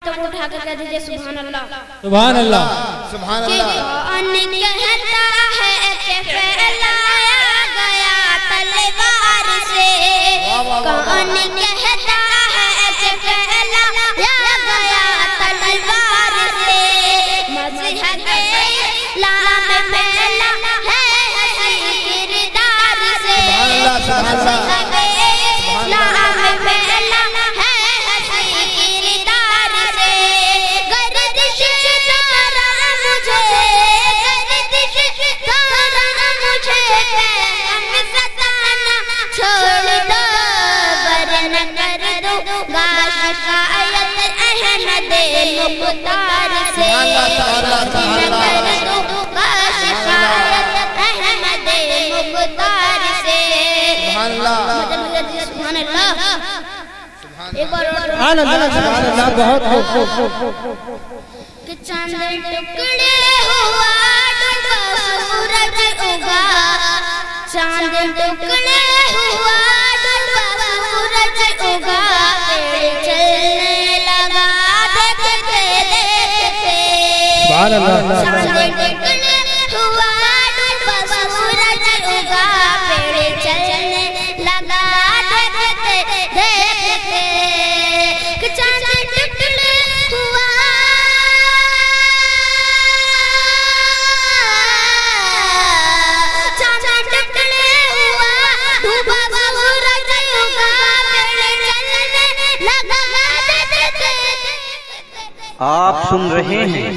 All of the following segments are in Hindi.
तो उठा के कह दीजिए सुभान अल्लाह सुभान अल्लाह सुभान अल्लाह। कौन कहता है कि फैलाया गया तलवार से, कौन कहता है कि फैलाया गया तलवार से, मजहब इस्लाम फैला है हसी किरदार से, मजहब इस्लाम फैला है हसी किरदार से, गर्दिश तारा मुझे, गर्दिश तारा मुझे हम सताना छोड़ दो, वरन कर दूंगा शिकायत अहमद मुख्तार से, वरन कर दूंगा शिकायत अहमद मुख्तार से। सुभान अल्लाह। सुभान अल्लाह। एक बार और सुभान अल्लाह बहुत कि चांद टुकड़े हुआ डूबा सूरज उगा, चांद टुकड़े हुआ डूबा सूरज उगा, पेड़ चलने लगा देखते देखते, सुभान अल्लाह। चांद टुकड़े हुआ डूबा सूरज उगा, पेड़ चलने लगा देखते देखते, कि चांद टुकड़े हुआ आप सुन रहे हैं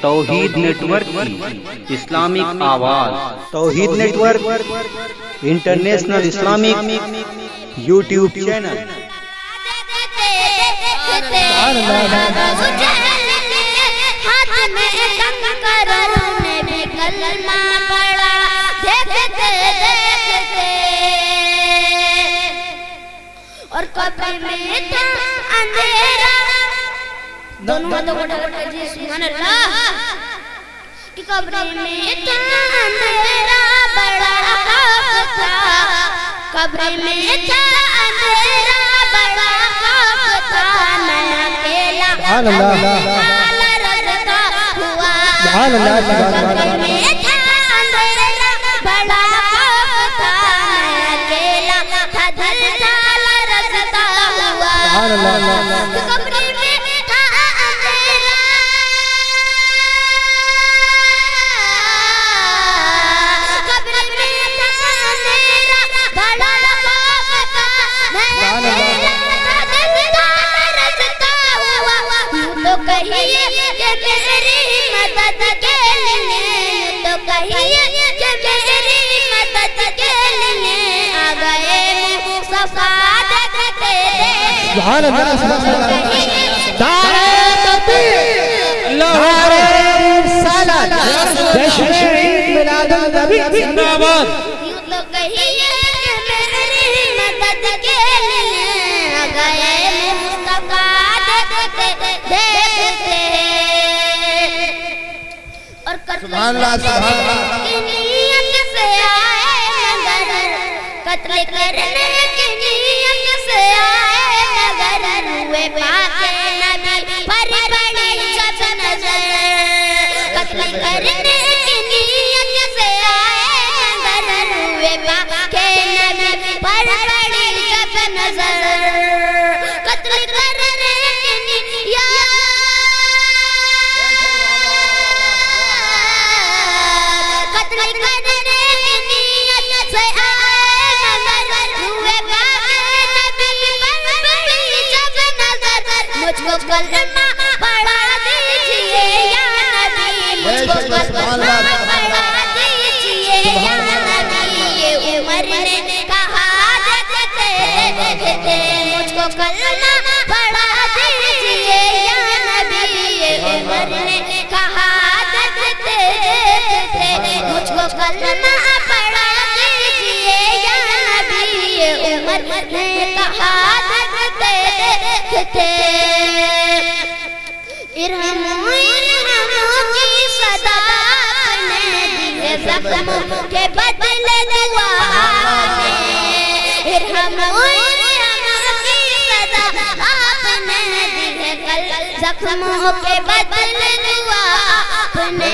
तौहीद नेटवर्क की इस्लामिक आवाज। Tauheed network international Islamic YouTube channel. हाथ में कंकड़ में भी कलमा पड़ा देखते देखते, और कब्र में था अंधेरा, दोनों हाथों को ढक दीजिए सुभान अल्लाह, कि कब्र में था अंधेरा बड़ा खौफ था, कब्र में था अंधेरा बड़ा खौफ था, मैं अकेला सुभान अल्लाह। रजता हुआ, सुभान अल्लाह। कब्र में था अंधेरा बड़ा खौफ था, मैं अकेला था रजता हुआ, सुभान अल्लाह। कब्र में था अंधेरा, कब्र में था अंधेरा बड़ा खौफ था, मैं अकेला था रजता हुआ, यूं तो कहिए कि मेरी मदद के लिए, यूं तो कहिए कि मेरी मदद के लिए आ गए मुस्तफा देखते सुभान अल्लाह। सुभान अल्लाह। नारे तकबीर, नारे रिसालत, जश्न ईद मिलादुन नबी जिंदाबाद। यूं तो कहिए कि मेरी मदद के लिए आ गए मुस्तफा देखते देखते, और सुभान अल्लाह। सुभान अल्लाह। की नियत से आए मगर, कत्ल करने की नियत से आए मगर, हुए पाके नबी पर पड़ी जब नजर, कत्ल करने की नियत से आए मगर, हुए पाके नबी पर पड़ी जब नजर, कत्ल करने की नियत, कत्ल करने की नियत से आए मगर, हुए पाके नबी पर पड़ी जब नजर, मुझको कलमा पढ़ा दीजिए या नबी, मुझको कलमा पढ़ा दीजिए या नबी, ये उमर ने कहा देखते देखते, मुझको कलमा पढ़ा दीजिए या नबी, ये उमर ने कहा देखते देखते, मुझको कलमा पढ़ा दीजिए या नबी, ये उमर ने कहा देखते देखते, इरहमू इरहमू की सदा ने दिए जख्मों के बदले दुआ ने, इरहमू इरहमू की सदा जख्मों के बदले दुआ आपने